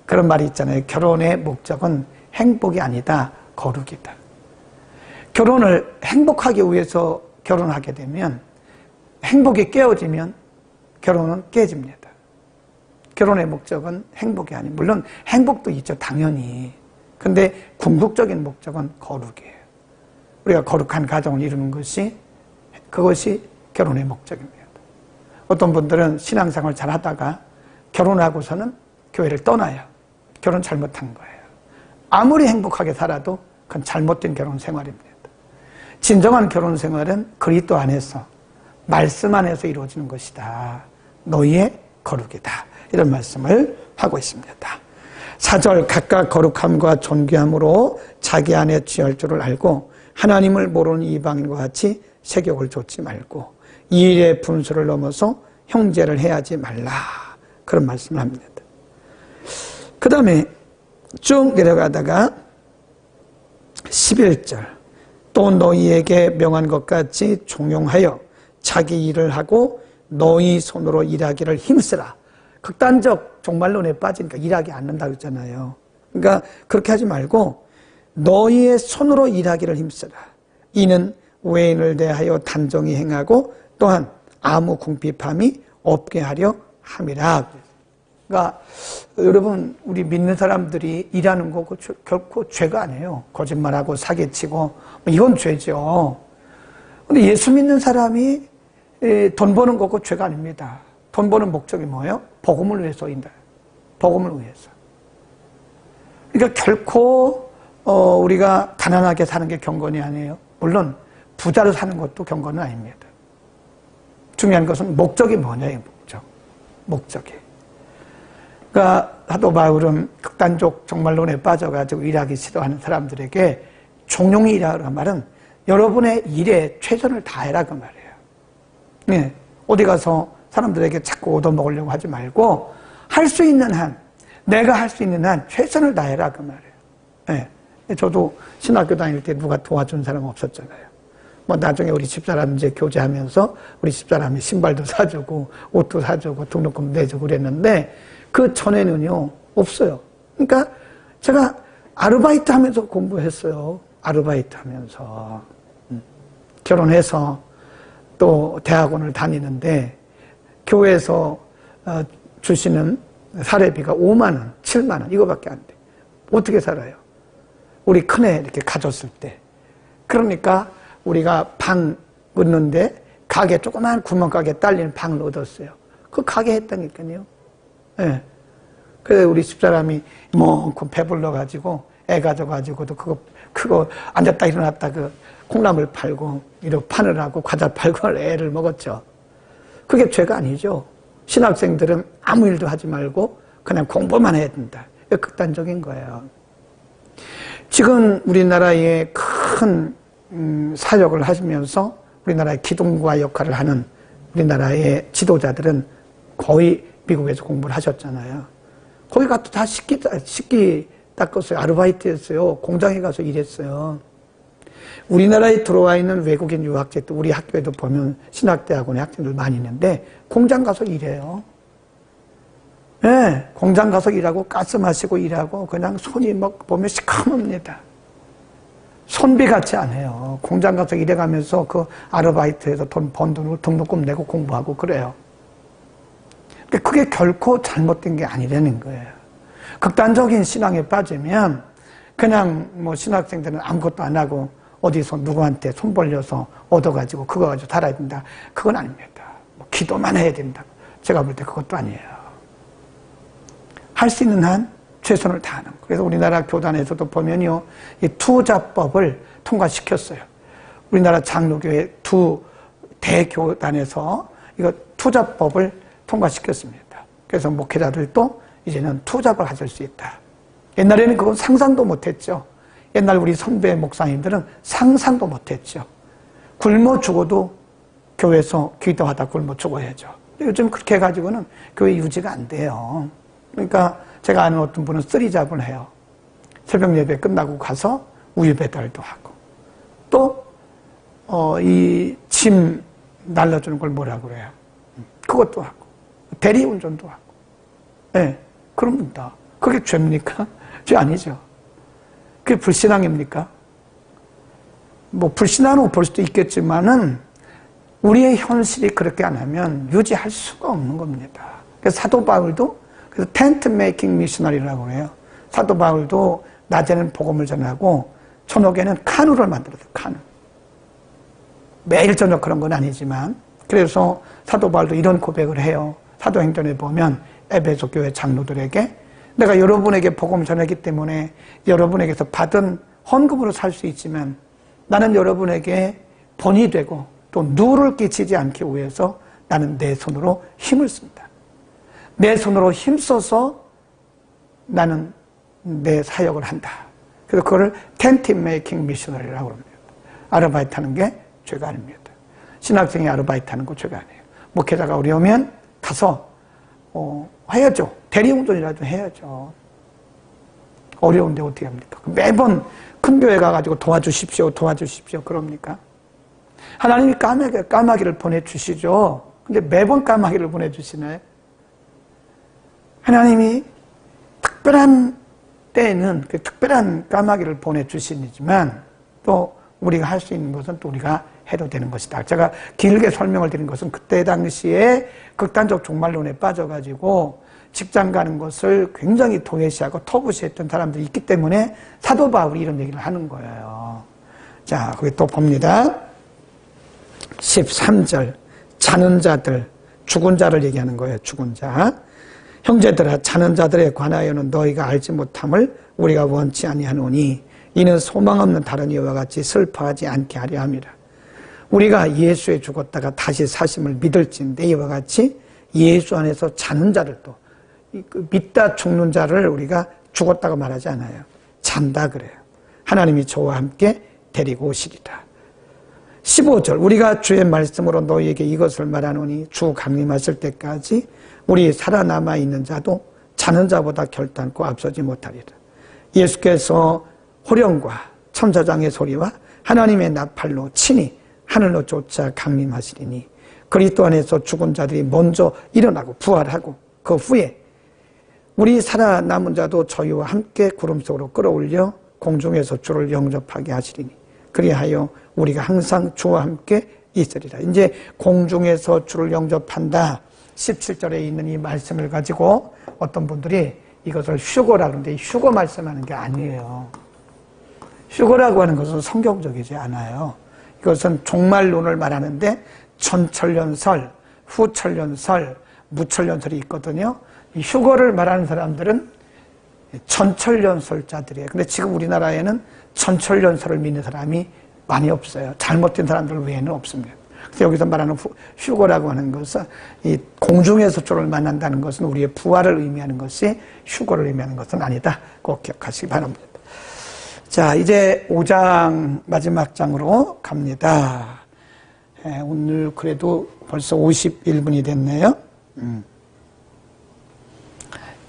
그런 말이 있잖아요. 결혼의 목적은 행복이 아니다. 거룩이다. 결혼을 행복하기 위해서 결혼하게 되면 행복이 깨어지면 결혼은 깨집니다. 결혼의 목적은 행복이 아니에요. 물론 행복도 있죠. 당연히. 근데 궁극적인 목적은 거룩이에요. 우리가 거룩한 가정을 이루는 것이 그것이 결혼의 목적입니다. 어떤 분들은 신앙생활을 잘 하다가 결혼하고서는 교회를 떠나요. 결혼 잘못한 거예요. 아무리 행복하게 살아도 그건 잘못된 결혼 생활입니다. 진정한 결혼 생활은 그리스도 안에서 말씀 안에서 이루어지는 것이다. 너희의 거룩이다. 이런 말씀을 하고 있습니다. 4절 각각 거룩함과 존귀함으로 자기 안에 취할 줄을 알고 하나님을 모르는 이방인과 같이 세격을 좇지 말고 이 일의 분수를 넘어서 형제를 해하지 말라. 그런 말씀을 합니다. 그 다음에 쭉 내려가다가 11절 또 너희에게 명한 것 같이 종용하여 자기 일을 하고 너희 손으로 일하기를 힘쓰라. 극단적 종말론에 빠지니까 일하기 않는다 그랬잖아요. 그러니까 그렇게 하지 말고 너희의 손으로 일하기를 힘쓰라. 이는 외인을 대하여 단정히 행하고 또한 아무 궁핍함이 없게 하려 함이라. 그러니까 여러분 우리 믿는 사람들이 일하는 거 결코 죄가 아니에요. 거짓말하고 사기치고 이건 죄죠. 근데 예수 믿는 사람이 돈 버는 거고 죄가 아닙니다. 돈 버는 목적이 뭐예요? 복음을 위해서인다. 복음을 위해서. 그러니까 결코 우리가 가난하게 사는 게 경건이 아니에요. 물론 부자로 사는 것도 경건은 아닙니다. 중요한 것은 목적이 뭐냐의 목적이. 그러니까 사도 바울은 극단적 종말론에 빠져가지고 일하기 싫어하는 사람들에게 종용히 일하라는 말은 여러분의 일에 최선을 다해라 그 말이에요. 네, 어디 가서 사람들에게 자꾸 얻어먹으려고 하지 말고 할 수 있는 한, 내가 할 수 있는 한 최선을 다해라 그 말이에요. 네, 저도 신학교 다닐 때 누가 도와준 사람 없었잖아요. 뭐 나중에 우리 집사람 이제 교제하면서 우리 집사람이 신발도 사주고 옷도 사주고 등록금 내주고 그랬는데 그 전에는요 없어요. 그러니까 제가 아르바이트 하면서 공부했어요. 아르바이트 하면서 결혼해서 또 대학원을 다니는데 교회에서 주시는 사례비가 5만 원, 7만 원 이거밖에 안 돼. 어떻게 살아요? 우리 큰애 이렇게 가졌을 때. 그러니까 우리가 방 얻는데 가게 조그만 구멍가게 딸리는 방을 얻었어요. 그거 가게 했다니까요. 예. 그래서 우리 집사람이 그 배불러가지고 애 가져가지고도 그거 앉았다 일어났다 콩나물 팔고 이렇게 파느라고 과자 팔고 애를 먹었죠. 그게 죄가 아니죠. 신학생들은 아무 일도 하지 말고 그냥 공부만 해야 된다. 이게 극단적인 거예요. 지금 우리나라에 큰 사역을 하시면서 우리나라의 기둥과 역할을 하는 우리나라의 지도자들은 거의 미국에서 공부를 하셨잖아요. 거기 가서 다 식기 닦았어요. 아르바이트했어요. 공장에 가서 일했어요. 우리나라에 들어와 있는 외국인 유학생도 우리 학교에도 보면 신학대학원에 학생들 많이 있는데 공장 가서 일해요. 네, 공장 가서 일하고 가스 마시고 일하고 그냥 손이 보면 시커멉니다. 손비 같지 않아요. 공장 가서 일해가면서 그 아르바이트에서 돈 번 돈으로 등록금 내고 공부하고 그래요. 그게 결코 잘못된 게 아니라는 거예요. 극단적인 신앙에 빠지면 그냥 신학생들은 아무것도 안 하고 어디서 누구한테 손 벌려서 얻어가지고 그거 가지고 살아야 된다. 그건 아닙니다. 기도만 해야 된다. 제가 볼 때 그것도 아니에요. 할 수 있는 한 최선을 다하는. 그래서 우리나라 교단에서도 보면요, 이 투자법을 통과시켰어요. 우리나라 장로교회 두 대교단에서 이거 투자법을 통과시켰습니다. 그래서 목회자들도 이제는 투잡을 가질 수 있다. 옛날에는 그건 상상도 못했죠. 옛날 우리 선배 목사님들은 상상도 못했죠. 굶어 죽어도 교회에서 기도하다 굶어 죽어야죠. 요즘 그렇게 해가지고는 교회 유지가 안 돼요. 그러니까 제가 아는 어떤 분은 쓰리잡을 해요. 새벽 예배 끝나고 가서 우유 배달도 하고 또 이 짐 날려주는 걸 뭐라 그래요? 그것도 하고 대리운전도 하고. 네, 그럽니다. 그게 죄입니까? 죄 아니죠. 그게 불신앙입니까? 불신앙으로 볼 수도 있겠지만은 우리의 현실이 그렇게 안 하면 유지할 수가 없는 겁니다. 그래서 사도 바울도 그래서 텐트 메이킹 미셔너리라고 해요. 사도 바울도 낮에는 복음을 전하고 저녁에는 카누를 만들었어요. 카누. 매일 저녁 그런 건 아니지만 그래서 사도 바울도 이런 고백을 해요. 사도행전에 보면 에베소 교회 장로들에게 내가 여러분에게 복음을 전하기 때문에 여러분에게서 받은 헌금으로 살 수 있지만 나는 여러분에게 본이 되고 또 누를 끼치지 않기 위해서 나는 내 손으로 힘을 씁니다. 내 손으로 힘써서 나는 내 사역을 한다. 그래서 그거를 텐트 메이킹 미셔너리라고 합니다. 아르바이트 하는 게 죄가 아닙니다. 신학생이 아르바이트 하는 거 죄가 아니에요. 목회자가 어려우면 가서 해야죠. 대리운전이라도 해야죠. 어려운데 어떻게 합니까? 매번 큰 교회 가가지고 도와주십시오 그럽니까? 하나님이 까마귀를 보내주시죠. 근데 매번 까마귀를 보내주시나요? 하나님이 특별한 때에는 그 특별한 까마귀를 보내주시지만 또 우리가 할 수 있는 것은 또 우리가 해도 되는 것이다. 제가 길게 설명을 드린 것은 그때 당시에 극단적 종말론에 빠져가지고 직장 가는 것을 굉장히 도외시하고 터부시했던 사람들이 있기 때문에 사도 바울이 이런 얘기를 하는 거예요. 자, 거기 또 봅니다. 13절 자는 자들, 죽은 자를 얘기하는 거예요. 죽은 자. 형제들아 자는 자들에 관하여는 너희가 알지 못함을 우리가 원치 아니하노니 이는 소망 없는 다른 이와 같이 슬퍼하지 않게 하려 함이라. 우리가 예수에 죽었다가 다시 사심을 믿을진데 이와 같이 예수 안에서 자는 자를 또 믿다 죽는 자를 우리가 죽었다고 말하지 않아요. 잔다 그래요. 하나님이 저와 함께 데리고 오시리라. 15절 우리가 주의 말씀으로 너희에게 이것을 말하노니 주 강림하실 때까지 우리 살아남아 있는 자도 자는 자보다 결단코 앞서지 못하리라. 예수께서 호령과 천사장의 소리와 하나님의 나팔로 친히 하늘로 쫓아 강림하시리니 그리스도 안에서 죽은 자들이 먼저 일어나고 부활하고 그 후에 우리 살아남은 자도 저희와 함께 구름 속으로 끌어올려 공중에서 주를 영접하게 하시리니 그리하여 우리가 항상 주와 함께 있으리라. 이제 공중에서 주를 영접한다. 17절에 있는 이 말씀을 가지고 어떤 분들이 이것을 휴거라고 하는데 휴거 말씀하는 게 아니에요. 휴거라고 하는 것은 성경적이지 않아요. 이것은 종말론을 말하는데 전천년설, 후천년설, 무천년설이 있거든요. 휴거를 말하는 사람들은 천천년설자들이에요. 근데 지금 우리나라에는 천천년설을 믿는 사람이 많이 없어요. 잘못된 사람들 외에는 없습니다. 그래서 여기서 말하는 휴거라고 하는 것은 이 공중에서 주를 만난다는 것은 우리의 부활을 의미하는 것이 휴거를 의미하는 것은 아니다. 꼭 기억하시기 바랍니다. 자, 이제 5장 마지막 장으로 갑니다. 오늘 그래도 벌써 51분이 됐네요.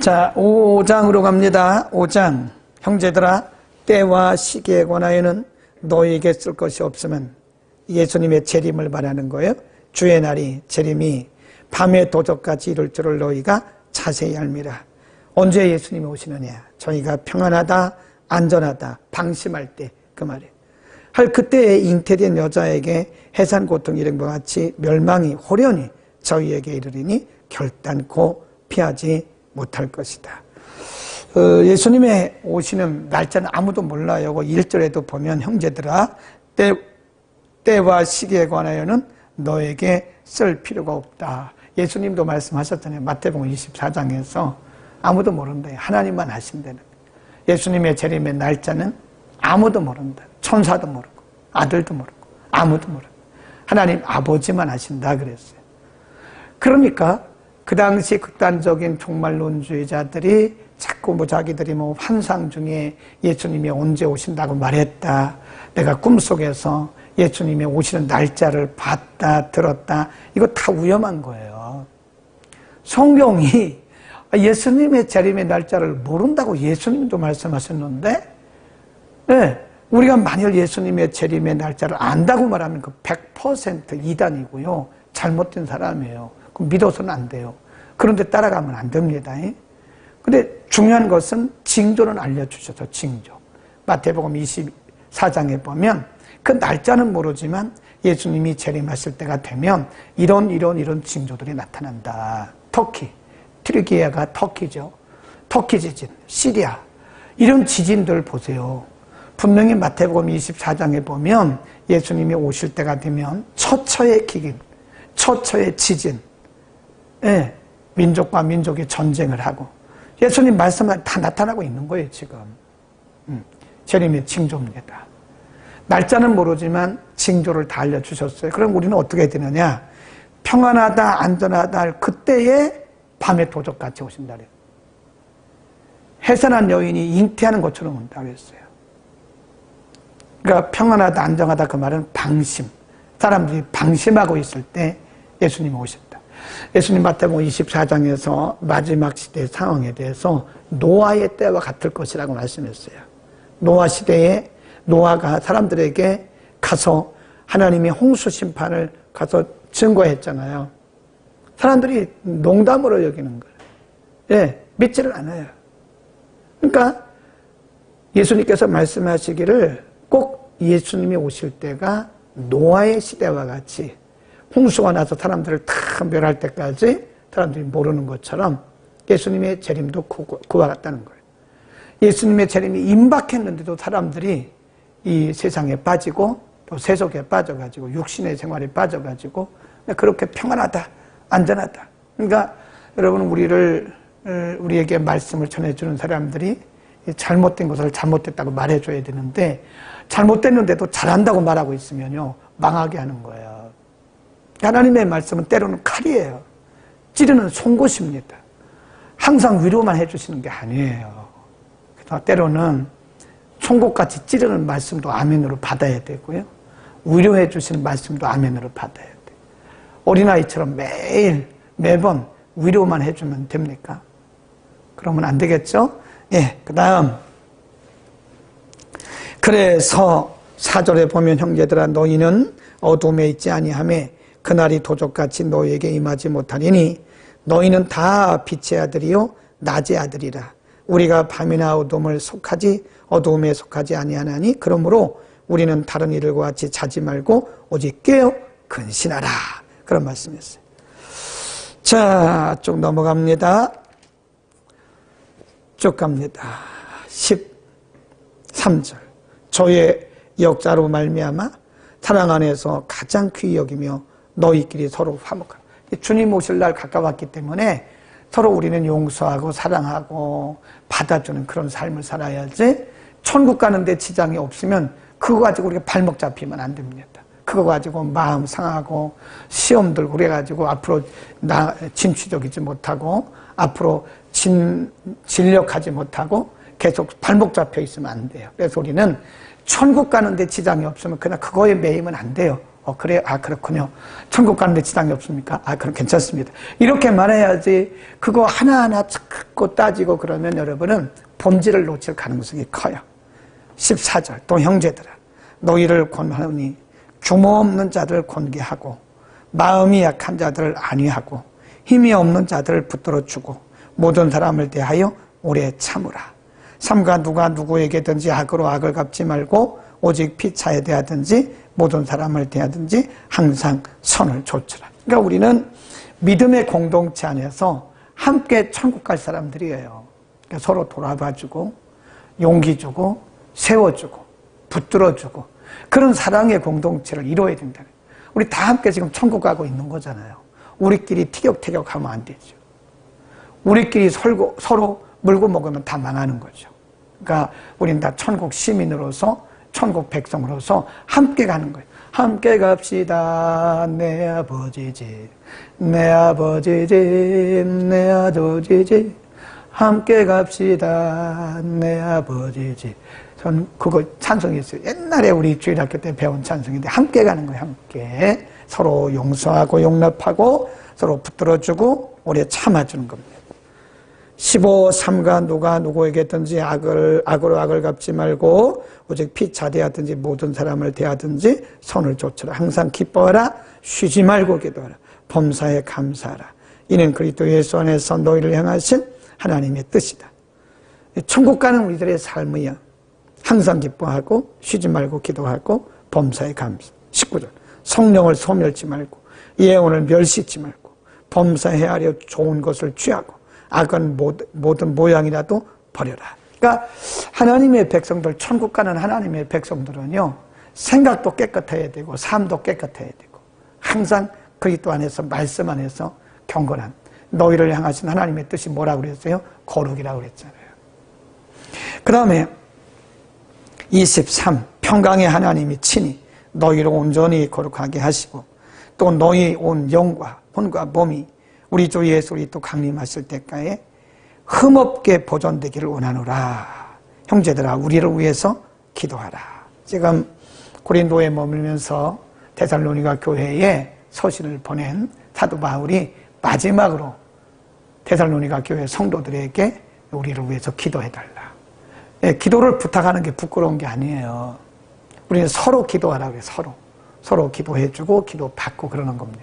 자, 5장으로 갑니다. 5장. 형제들아, 때와 시기에 관하여는 너희에게 쓸 것이 없으면 예수님의 재림을 말하는 거예요. 주의 날이 재림이 밤의 도적같이 이룰 줄을 너희가 자세히 알미라. 언제 예수님이 오시느냐? 저희가 평안하다, 안전하다, 방심할 때 그 말이에요. 할 그때에 잉태된 여자에게 해산 고통 이름과 같이 멸망이 호련히 저희에게 이르리니 결단코 피하지 못할 것이다. 예수님의 오시는 날짜는 아무도 몰라요. 1절에도 보면 형제들아 때와 시기에 관하여는 너에게 쓸 필요가 없다. 예수님도 말씀하셨잖아요. 마태복음 24장에서 아무도 모른다. 하나님만 하신다는. 예수님의 재림의 날짜는 아무도 모른다. 천사도 모르고 아들도 모르고 아무도 모르고 하나님 아버지만 하신다 그랬어요. 그러니까 그 당시 극단적인 종말론주의자들이 자꾸 자기들이 환상 중에 예수님이 언제 오신다고 말했다. 내가 꿈속에서 예수님이 오시는 날짜를 봤다, 들었다. 이거 다 위험한 거예요. 성경이 예수님의 재림의 날짜를 모른다고 예수님도 말씀하셨는데, 네, 우리가 만일 예수님의 재림의 날짜를 안다고 말하면 그 100% 이단이고요. 잘못된 사람이에요. 그럼 믿어서는 안 돼요. 그런데 따라가면 안 됩니다. 근데 중요한 것은 징조는 알려주셔서 징조. 마태복음 24장에 보면 그 날짜는 모르지만 예수님이 재림하실 때가 되면 이런 징조들이 나타난다. 터키, 트리기아가 터키죠. 터키 지진, 시리아 이런 지진들 보세요. 분명히 마태복음 24장에 보면 예수님이 오실 때가 되면 처처의 기근, 처처의 지진, 민족과 민족이 전쟁을 하고 예수님 말씀은 다 나타나고 있는 거예요. 지금 재림의 징조입니다. 날짜는 모르지만 징조를 다 알려주셨어요. 그럼 우리는 어떻게 되느냐? 평안하다, 안전하다 할 그때에 밤의 도적같이 오신다 그래요. 해산한 여인이 잉태하는 것처럼 온다 그랬어요. 그러니까 평안하다, 안정하다 그 말은 방심. 사람들이 방심하고 있을 때 예수님이 오신다. 예수님 마태복음 24장에서 마지막 시대의 상황에 대해서 노아의 때와 같을 것이라고 말씀했어요. 노아 시대에 노아가 사람들에게 가서 하나님의 홍수 심판을 가서 증거했잖아요. 사람들이 농담으로 여기는 거예요. 믿지를 않아요. 그러니까 예수님께서 말씀하시기를 꼭 예수님이 오실 때가 노아의 시대와 같이 홍수가 나서 사람들을 다 멸할 때까지 사람들이 모르는 것처럼 예수님의 재림도 그와 같다는 거예요. 예수님의 재림이 임박했는데도 사람들이 이 세상에 빠지고 또 세속에 빠져가지고 육신의 생활에 빠져가지고 그렇게 평안하다, 안전하다. 그러니까 여러분 우리에게 말씀을 전해주는 사람들이 잘못된 것을 잘못됐다고 말해줘야 되는데 잘못됐는데도 잘한다고 말하고 있으면요 망하게 하는 거예요. 하나님의 말씀은 때로는 칼이에요. 찌르는 송곳입니다. 항상 위로만 해주시는 게 아니에요. 그래서 때로는 송곳같이 찌르는 말씀도 아멘으로 받아야 되고요. 위로해 주시는 말씀도 아멘으로 받아야 돼요. 어린아이처럼 매번 위로만 해주면 됩니까? 그러면 안 되겠죠? 그 다음 그래서 4절에 보면 형제들아 너희는 어둠에 있지 아니하며 그날이 도적같이 너희에게 임하지 못하리니 너희는 다 빛의 아들이요 낮의 아들이라. 우리가 밤이나 어둠을 속하지 어두움에 속하지 아니하나니 그러므로 우리는 다른 이들과 같이 자지 말고 오직 깨어 근신하라. 그런 말씀이었어요. 자, 쭉 넘어갑니다. 쭉 갑니다. 13절 저의 역사로 말미암아 사랑 안에서 가장 귀히 여기며 너희끼리 서로 화목하라. 주님 오실 날 가까웠기 때문에 서로 우리는 용서하고 사랑하고 받아주는 그런 삶을 살아야지, 천국 가는데 지장이 없으면 그거 가지고 우리가 발목 잡히면 안 됩니다. 그거 가지고 마음 상하고 시험 들고 그래가지고 앞으로 진취적이지 못하고 앞으로 진력하지 못하고 계속 발목 잡혀 있으면 안 돼요. 그래서 우리는 천국 가는데 지장이 없으면 그냥 그거에 매이면 안 돼요. 그래요? 그렇군요. 천국 가는데 지장이 없습니까? 그럼 괜찮습니다. 이렇게 말해야지, 그거 하나하나 찾고 따지고 그러면 여러분은 본질을 놓칠 가능성이 커요. 14절, 또 형제들아, 너희를 권하노니 규모 없는 자들을 권계하고 마음이 약한 자들을 안위하고 힘이 없는 자들을 붙들어 주고 모든 사람을 대하여 오래 참으라. 삼가 누가 누구에게든지 악으로 악을 갚지 말고 오직 피차에 대하든지 모든 사람을 대하든지 항상 선을 좇으라. 그러니까 우리는 믿음의 공동체 안에서 함께 천국 갈 사람들이에요. 그러니까 서로 돌아봐주고 용기 주고 세워주고 붙들어주고 그런 사랑의 공동체를 이루어야 된다는 거예요. 우리 다 함께 지금 천국 가고 있는 거잖아요. 우리끼리 티격태격하면 안 되죠. 우리끼리 서로 물고 먹으면 다 망하는 거죠. 그러니까 우리는 다 천국 시민으로서 천국 백성으로서 함께 가는 거예요. 함께 갑시다. 내 아버지 집, 내 아버지 집, 내 아버지 집. 함께 갑시다. 내 아버지 집. 전 그거 찬송이었어요. 옛날에 우리 주일학교 때 배운 찬송인데 함께 가는 거예요. 함께 서로 용서하고 용납하고 서로 붙들어주고 오래 참아주는 겁니다. 15. 삼가 누가 누구에게든지 악으로 악을 갚지 말고 오직 피차 대하든지 모든 사람을 대하든지 선을 좇으라. 항상 기뻐하라. 쉬지 말고 기도하라. 범사에 감사하라. 이는 그리스도 예수 안에서 너희를 향하신 하나님의 뜻이다. 천국 가는 우리들의 삶이야. 항상 기뻐하고 쉬지 말고 기도하고 범사에 감사. 19절. 성령을 소멸치 말고 예언을 멸시치 말고 범사에 헤아려 좋은 것을 취하고 악은 모든 모양이라도 버려라. 그러니까 하나님의 백성들, 천국 가는 하나님의 백성들은요, 생각도 깨끗해야 되고 삶도 깨끗해야 되고 항상 그리스도 안에서 말씀 안에서 경건한, 너희를 향하신 하나님의 뜻이 뭐라고 그랬어요? 거룩이라고 그랬잖아요. 그 다음에 23. 평강의 하나님이 친히 너희를 온전히 거룩하게 하시고 또 너희 온 영과 혼과 몸이 우리 주 예수 그리스도 강림하실 때까지 흠없게 보존되기를 원하노라. 형제들아, 우리를 위해서 기도하라. 지금 고린도에 머물면서 데살로니가 교회에 서신을 보낸 사도 바울이 마지막으로 데살로니가 교회 성도들에게 우리를 위해서 기도해달라. 기도를 부탁하는 게 부끄러운 게 아니에요. 우리는 서로 기도하라고 해요. 서로 기도해주고 기도받고 그러는 겁니다.